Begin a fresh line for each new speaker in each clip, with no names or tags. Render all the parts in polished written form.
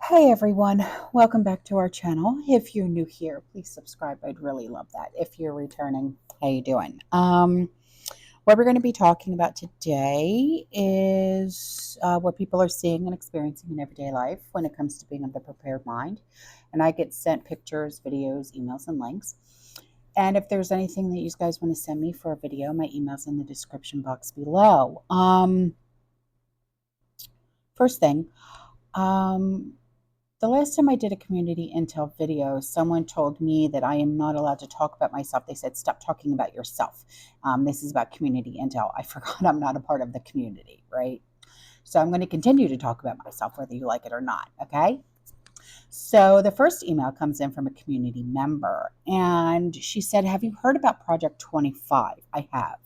Hey everyone, welcome back to our channel. If you're new here, please subscribe. I'd really love that. If you're returning, how you doing? What we're going to be talking about today is what people are seeing and experiencing in everyday life when it comes to being of the prepared mind. And I get sent pictures, videos, emails, and links. And if there's anything that you guys want to send me for a video, my email's in the description box below. First thing, the last time I did a community intel video, someone told me that I am not allowed to talk about myself. They said, stop talking about yourself. This is about community intel. I forgot I'm not a part of the community, right? So I'm going to continue to talk about myself, whether you like it or not, okay? So the first email comes in from a community member, and she said, have you heard about Project 25? I have.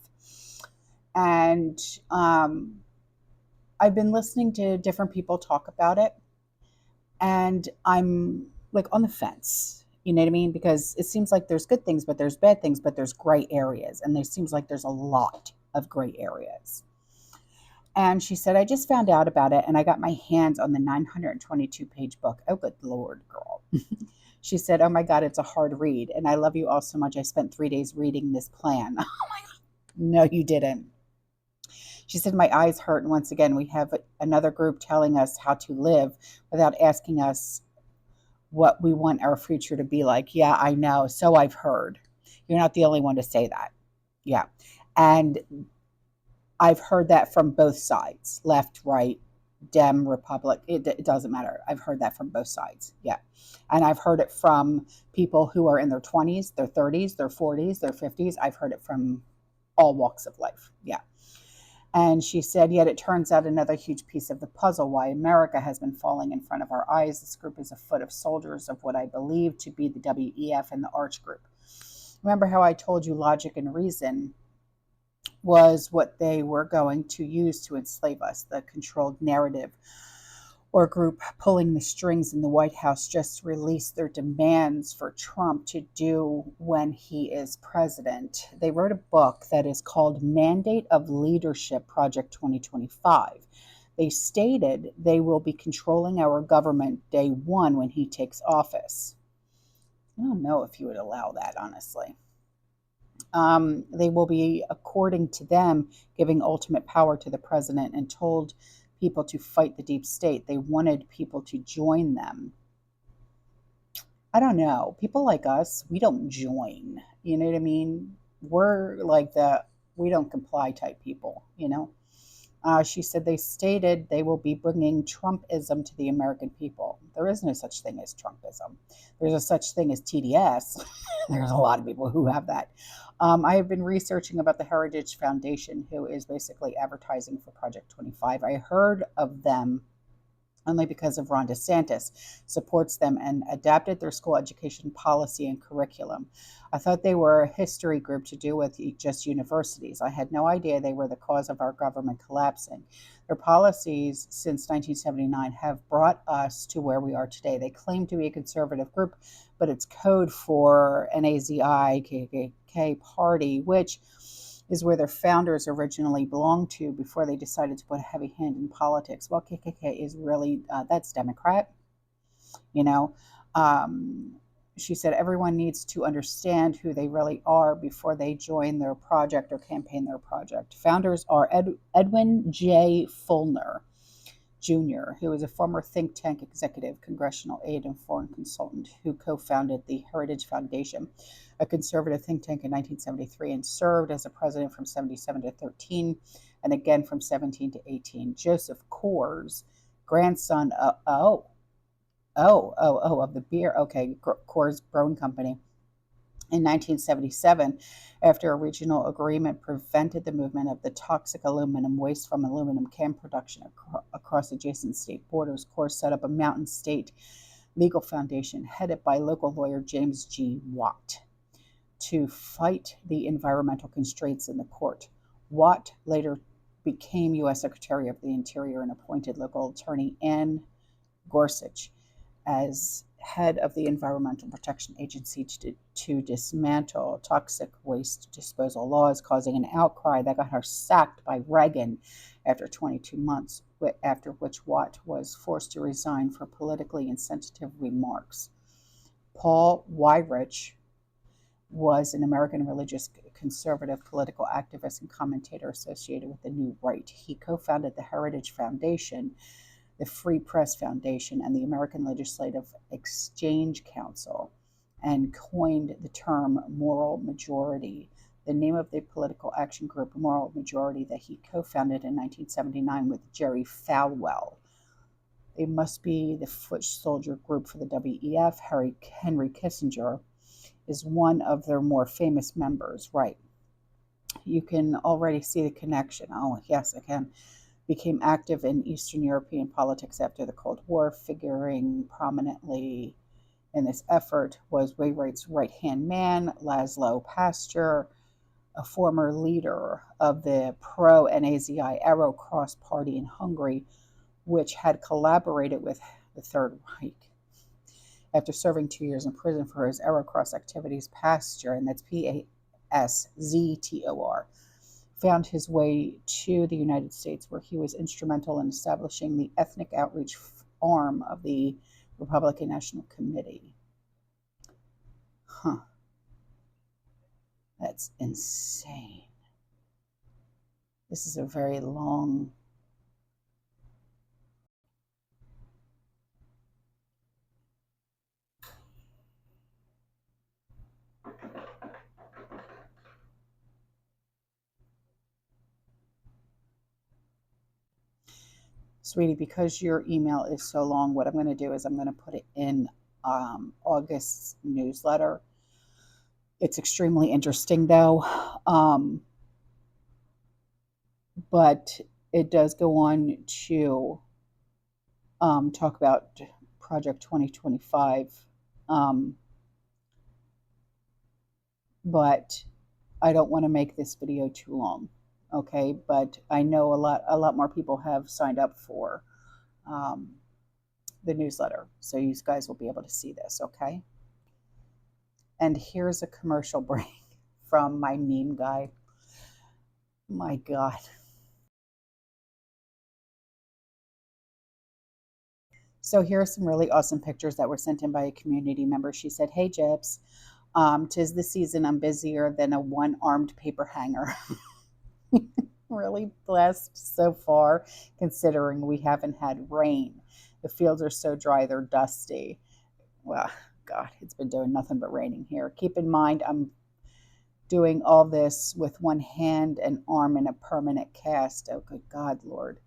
And I've been listening to different people talk about it. And I'm like on the fence, you know what I mean? Because it seems like there's good things, but there's bad things, but there's gray areas. And there seems like there's a lot of gray areas. And she said, I just found out about it and I got my hands on the 922-page book. Oh, good Lord, girl. She said, oh my God, it's a hard read. And I love you all so much. I spent 3 days reading this plan. Oh my God. No, you didn't. She said, my eyes hurt. And once again, we have another group telling us how to live without asking us what we want our future to be like. Yeah, I know. So I've heard. You're not the only one to say that. Yeah. And I've heard that from both sides, left, right, Dem, Republic. It doesn't matter. I've heard that from both sides. Yeah. And I've heard it from people who are in their 20s, their 30s, their 40s, their 50s. I've heard it from all walks of life. Yeah. And she said, yet it turns out another huge piece of the puzzle why America has been falling in front of our eyes. This group is a foot of soldiers of what I believe to be the WEF and the Arch Group. Remember how I told you logic and reason was what they were going to use to enslave us, the controlled narrative or group pulling the strings in the White House just released their demands for Trump to do when he is president. They wrote a book that is called Mandate of Leadership Project 2025. They stated they will be controlling our government day one when he takes office. I don't know if you would allow that, honestly. They will be, according to them, giving ultimate power to the president and told people to fight the deep state. They wanted people to join them. I don't know. People like us, we don't join. You know what I mean? We're like we don't comply type people, you know? She said they stated they will be bringing Trumpism to the American people. There is no such thing as Trumpism. There's a such thing as TDS. There's a lot of people who have that. I have been researching about the Heritage Foundation, who is basically advertising for Project 25. I heard of them only because of Ron DeSantis supports them and adapted their school education policy and curriculum. I thought they were a history group to do with just universities. I had no idea they were the cause of our government collapsing. Their policies since 1979 have brought us to where we are today. They claim to be a conservative group, but it's code for NAZI KKK party, which is where their founders originally belonged to before they decided to put a heavy hand in politics. Well, KKK is really, that's Democrat, you know. She said everyone needs to understand who they really are before they join their project or campaign their project. Founders are Edwin J. Fulner Jr., who is a former think tank executive, congressional aide, and foreign consultant who co-founded the Heritage Foundation, a conservative think tank in 1973, and served as a president from 77 to 13 and again from 17 to 18. Joseph Coors, grandson of the beer, Coors Brewing Company, in 1977, after a regional agreement prevented the movement of the toxic aluminum waste from aluminum can production across adjacent state borders, Coors set up a Mountain State legal foundation headed by local lawyer James G. Watt to fight the environmental constraints in the court. Watt later became U.S. Secretary of the Interior and appointed local attorney Ann Gorsuch as head of the Environmental Protection Agency to dismantle toxic waste disposal laws, causing an outcry that got her sacked by Reagan after 22 months after which Watt was forced to resign for politically insensitive remarks. Paul Weyrich was an American religious conservative political activist and commentator associated with the New Right. He co-founded the Heritage Foundation, the Free Press Foundation, and the American Legislative Exchange Council, and coined the term moral majority, the name of the political action group Moral Majority that he co-founded in 1979 with Jerry Falwell. They must be the foot soldier group for the WEF. Henry Kissinger is one of their more famous members, right? You can already see the connection. Oh, yes, I can. Became active in Eastern European politics after the Cold War, figuring prominently in this effort was Weyrich's right-hand man, Laszlo Pastor, a former leader of the pro-Nazi Arrow Cross Party in Hungary, which had collaborated with the Third Reich. After serving 2 years in prison for his Arrow Cross activities, Pastor, and that's P-A-S-Z-T-O-R, found his way to the United States, where he was instrumental in establishing the ethnic outreach arm of the Republican National Committee. Huh. That's insane. This is a very long... Sweetie, because your email is so long, what I'm going to do is I'm going to put it in August's newsletter. It's extremely interesting, though, but it does go on to talk about Project 2025, but I don't want to make this video too long. Okay, but I know a lot more people have signed up for the newsletter, so you guys will be able to see this. Okay, and here's a commercial break from my meme guy. My God. So here are some really awesome pictures that were sent in by a community member. She said, "Hey Jips, 'tis the season. I'm busier than a one-armed paper hanger." Really blessed so far, considering we haven't had rain. The fields are so dry, they're dusty. Well, God, it's been doing nothing but raining here. Keep in mind, I'm doing all this with one hand and arm in a permanent cast. Oh, good God, Lord.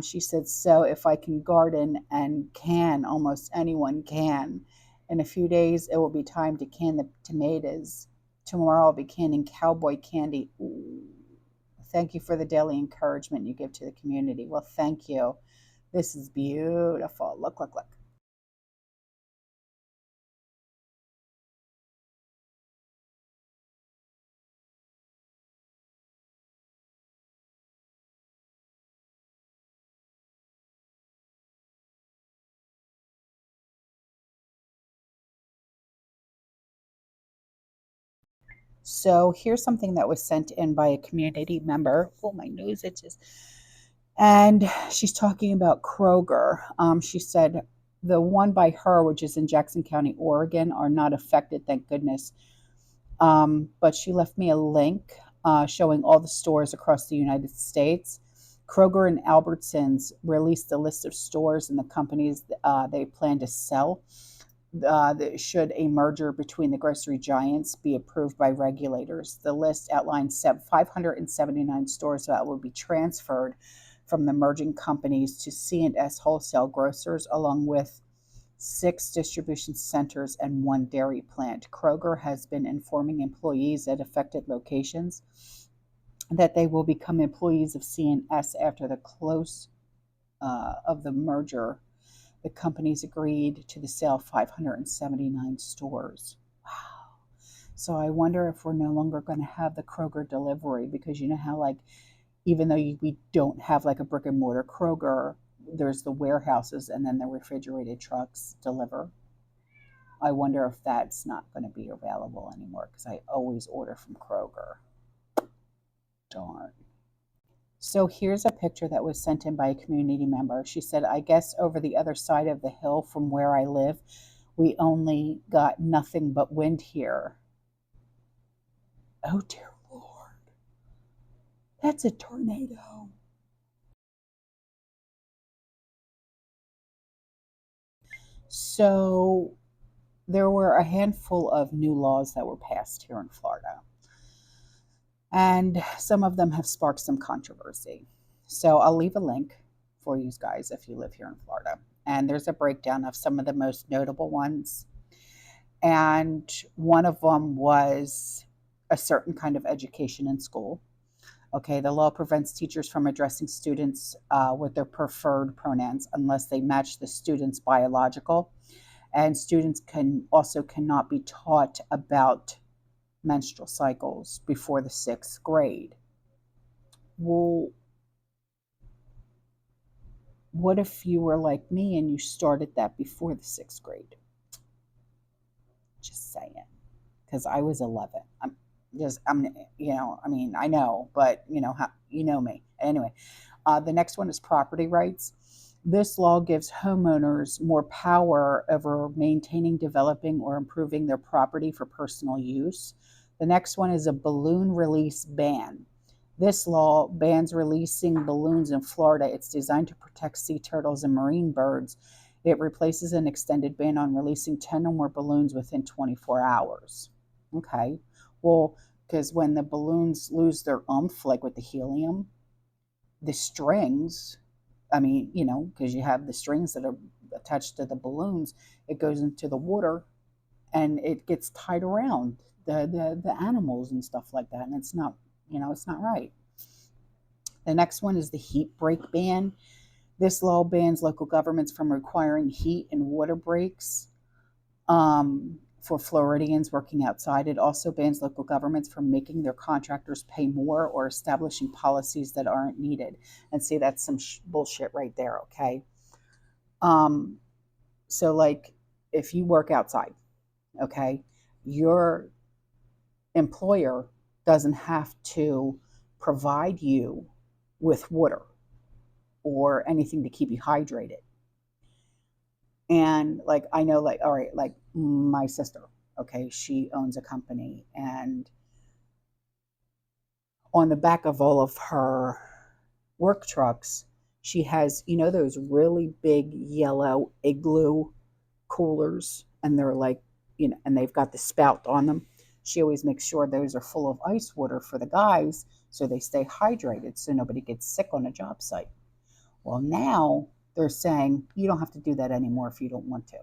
She said, so if I can garden and can, almost anyone can. In a few days, it will be time to can the tomatoes. Tomorrow, I'll be canning cowboy candy. Ooh. Thank you for the daily encouragement you give to the community. Well, thank you. This is beautiful. Look, look, look. So here's something that was sent in by a community member. Oh, my nose itches. And she's talking about Kroger. She said the one by her, which is in Jackson County, Oregon, are not affected, thank goodness. But she left me a link showing all the stores across the United States. Kroger and Albertsons released a list of stores and the companies they plan to sell. Should a merger between the grocery giants be approved by regulators. The list outlines 579 stores that will be transferred from the merging companies to C&S wholesale grocers, along with 6 distribution centers and 1 dairy plant. Kroger has been informing employees at affected locations that they will become employees of C&S after the close of the merger. The companies agreed to the sale of 579 stores. Wow. So I wonder if we're no longer going to have the Kroger delivery, because you know how, like, even though we don't have like a brick and mortar Kroger, there's the warehouses and then the refrigerated trucks deliver. I wonder if that's not going to be available anymore, because I always order from Kroger. Darn. So here's a picture that was sent in by a community member. She said, I guess over the other side of the hill from where I live, we only got nothing but wind here. Oh, dear Lord. That's a tornado. So there were a handful of new laws that were passed here in Florida, and some of them have sparked some controversy. So I'll leave a link for you guys if you live here in Florida. And there's a breakdown of some of the most notable ones. And one of them was a certain kind of education in school. Okay, the law prevents teachers from addressing students with their preferred pronouns unless they match the student's biological. And students cannot be taught about menstrual cycles before the 6th grade. Well, what if you were like me and you started that before the 6th grade? Just saying, because I was 11. I mean, I know, but you know me. Anyway, the next one is property rights. This law gives homeowners more power over maintaining, developing, or improving their property for personal use. The next one is a balloon release ban. This law bans releasing balloons in Florida. It's designed to protect sea turtles and marine birds. It replaces an extended ban on releasing 10 or more balloons within 24 hours. Okay. Well, because when the balloons lose their oomph, like with the helium, the strings, I mean, because you have the strings that are attached to the balloons, it goes into the water and it gets tied around the animals and stuff like that. And it's not right. The next one is the heat break ban. This law bans local governments from requiring heat and water breaks for Floridians working outside. It also bans local governments from making their contractors pay more or establishing policies that aren't needed. And see, that's some bullshit right there, okay? Um, so, like, if you work outside, okay, your employer doesn't have to provide you with water or anything to keep you hydrated. And like, I know, like, all right, like my sister, okay, she owns a company, and on the back of all of her work trucks, she has, those really big yellow igloo coolers, and they're like, and they've got the spout on them. She always makes sure those are full of ice water for the guys so they stay hydrated so nobody gets sick on a job site. Well, now they're saying you don't have to do that anymore if you don't want to.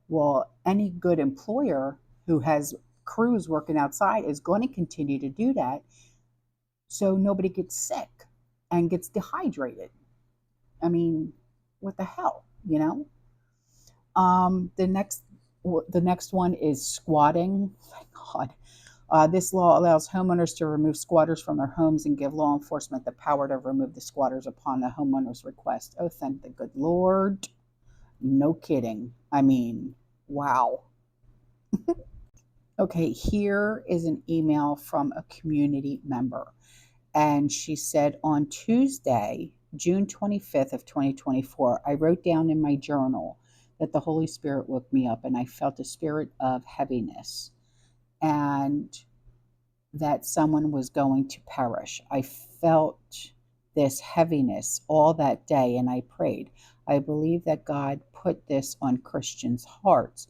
Well, any good employer who has crews working outside is going to continue to do that so nobody gets sick and gets dehydrated. I mean, what the hell, you know? Um, the next the next one is squatting. Thank God. This law allows homeowners to remove squatters from their homes and give law enforcement the power to remove the squatters upon the homeowner's request. Oh, thank the good Lord. No kidding. I mean, wow. Okay, here is an email from a community member. And she said, on Tuesday, June 25th of 2024, I wrote down in my journal that the Holy Spirit woke me up and I felt a spirit of heaviness and that someone was going to perish. I felt this heaviness all that day and I prayed. I believe that God put this on Christians' hearts.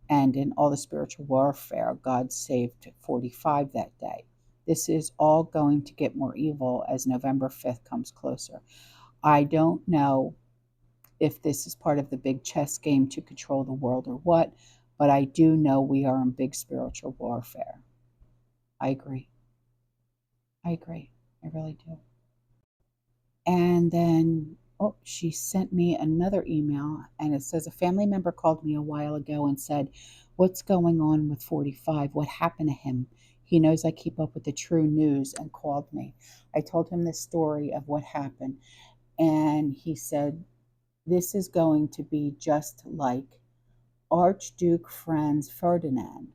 And in all the spiritual warfare, God saved 45 that day. This is all going to get more evil as November 5th comes closer. I don't know if this is part of the big chess game to control the world or what, but I do know we are in big spiritual warfare. I agree. I agree. I really do. And then, oh, she sent me another email and it says a family member called me a while ago and said, what's going on with 45? What happened to him? He knows I keep up with the true news and called me. I told him the story of what happened. And he said, this is going to be just like Archduke Franz Ferdinand.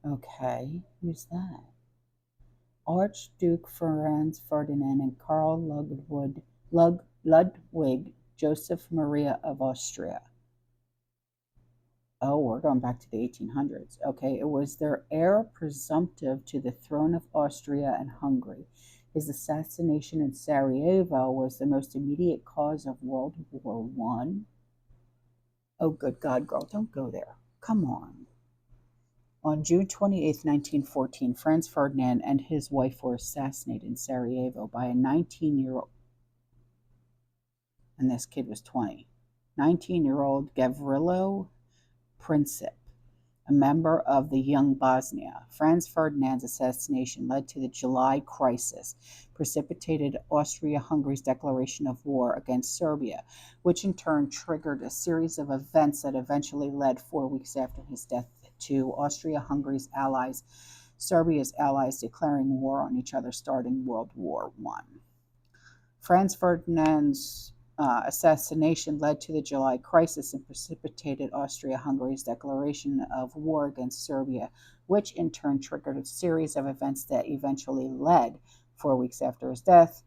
Okay, who's that? Archduke Franz Ferdinand and Karl Ludwig Joseph Maria of Austria. Oh, we're going back to the 1800s. Okay, it was their heir presumptive to the throne of Austria and Hungary. His assassination in Sarajevo was the most immediate cause of World War One. Oh, good God, girl, don't go there. Come on. On June 28, 1914, Franz Ferdinand and his wife were assassinated in Sarajevo by a 19-year-old, and this kid was 20, 19-year-old Gavrilo Princip, a member of the Young Bosnia. Franz Ferdinand's assassination led to the July Crisis, precipitated Austria-Hungary's declaration of war against Serbia, which in turn triggered a series of events that eventually led 4 weeks after his death to Austria-Hungary's allies, Serbia's allies declaring war on each other, starting World War I. Franz Ferdinand's assassination led to the July Crisis and precipitated Austria-Hungary's declaration of war against Serbia, which in turn triggered a series of events that eventually led, 4 weeks after his death,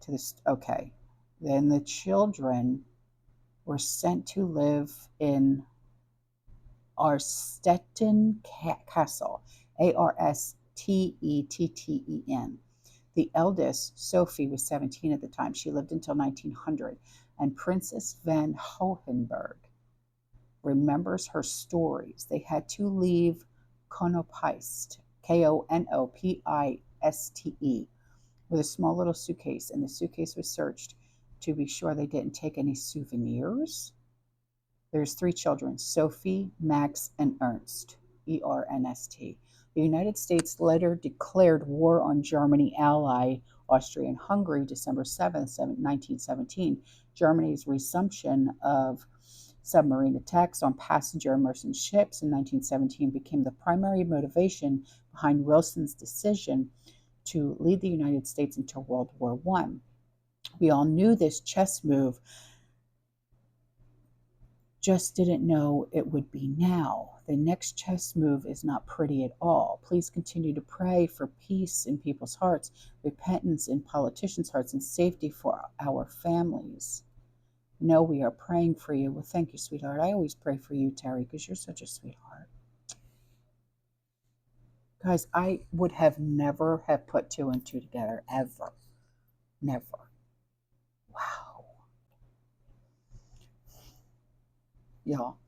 to this. Okay, then the children were sent to live in Arstetten Castle, Arstetten. The eldest, Sophie, was 17 at the time. She lived until 1900, and Princess van Hohenberg remembers her stories. They had to leave Konopiste, Konopiste, with a small little suitcase, and the suitcase was searched to be sure they didn't take any souvenirs. There's 3 children, Sophie, Max, and Ernst, Ernst. The United States later declared war on German ally Austria and Hungary December 7, 1917. Germany's resumption of submarine attacks on passenger and merchant ships in 1917 became the primary motivation behind Wilson's decision to lead the United States into World War I. We all knew this chess move, just didn't know it would be now. The next chess move is not pretty at all. Please continue to pray for peace in people's hearts, repentance in politicians' hearts, and safety for our families. No, we are praying for you. Well, thank you, sweetheart. I always pray for you, Terry, because you're such a sweetheart. Guys, I would have never have put 2 and 2 together, ever. Never. Wow. Y'all.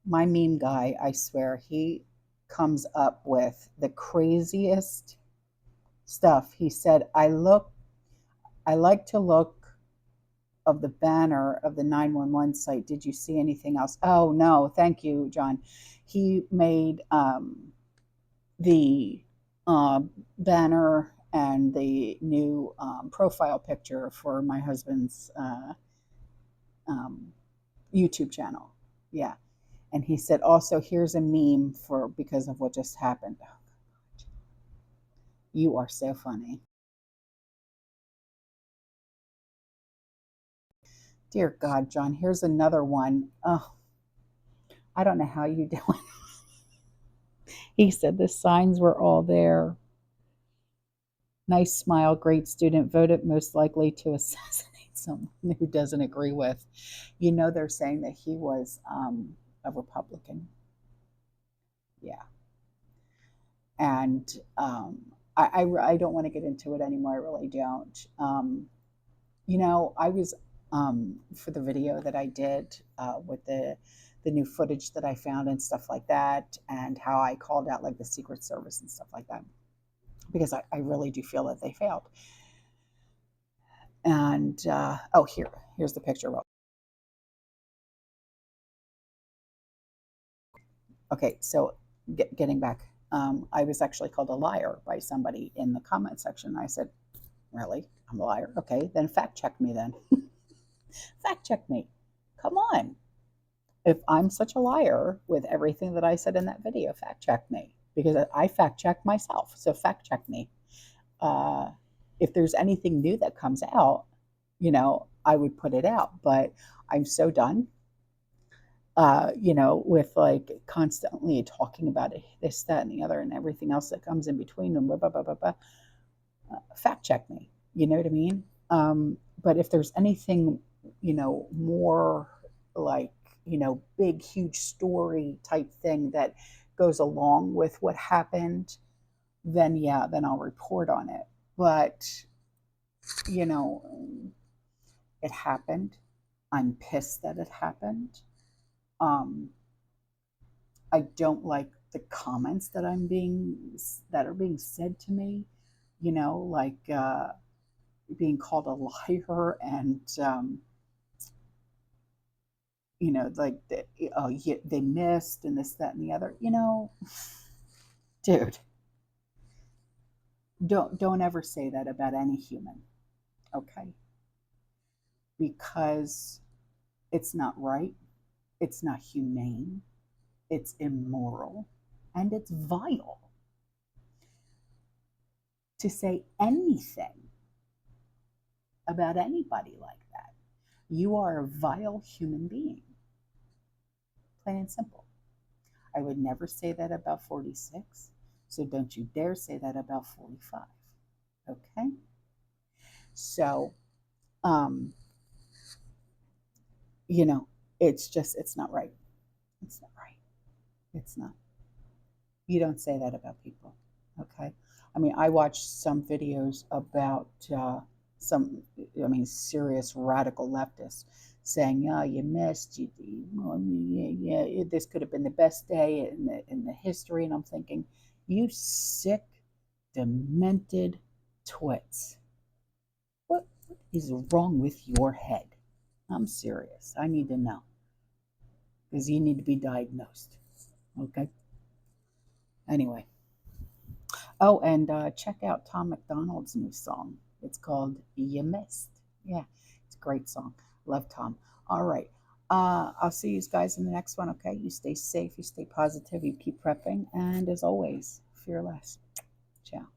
My meme guy, I swear, he comes up with the craziest stuff. He said, I like to look of the banner of the 911 site. Did you see anything else? Oh, no, thank you, John. He made the banner and the new profile picture for my husband's YouTube channel. Yeah. And he said, also, here's a meme for because of what just happened. Oh, you are so funny. Dear God, John, here's another one. Oh, I don't know how you do it. He said the signs were all there. Nice smile, great student, voted most likely to assassinate someone who doesn't agree with. You know, they're saying that he was a Republican. Yeah. And I don't want to get into it anymore. I really don't. You know, I was for the video that I did with the new footage that I found and stuff like that, and how I called out like the Secret Service and stuff like that, because I really do feel that they failed. And oh, here's the picture. Okay, so getting back, I was actually called a liar by somebody in the comment section. I said, really? I'm a liar? Okay, then fact check me then. Fact check me. Come on. If I'm such a liar with everything that I said in that video, fact check me, because I fact check myself. So fact check me. If there's anything new that comes out, you know, I would put it out, but I'm so done. with like constantly talking about it, this, that, and the other, and everything else that comes in between them. Blah, blah, blah, blah, blah. Fact check me. You know what I mean? But if there's anything, more like, big, huge story type thing that goes along with what happened, then yeah, then I'll report on it. But, you know, it happened. I'm pissed that it happened. Um, I don't like the comments that are being said to me, like being called a liar and like they missed and this, that, and the other. Dude, don't ever say that about any human, okay? Because it's not right, it's not humane, it's immoral, and it's vile to say anything about anybody like that. You are a vile human being, plain and simple. I would never say that about 46, so don't you dare say that about 45. Okay? So, um, you know, it's not right. It's not right. It's not. You don't say that about people. Okay? I mean, I watched some videos about some, I mean, serious radical leftists saying, "Yeah, you missed. Yeah, this could have been the best day in the history." And I'm thinking, you sick, demented twits. What is wrong with your head? I'm serious. I need to know because you need to be diagnosed. Okay. Anyway. Oh, and check out Tom McDonald's new song. It's called You Missed. Yeah, it's a great song. Love Tom. All right. I'll see you guys in the next one, okay? You stay safe, you stay positive, you keep prepping, and as always, fearless. Ciao.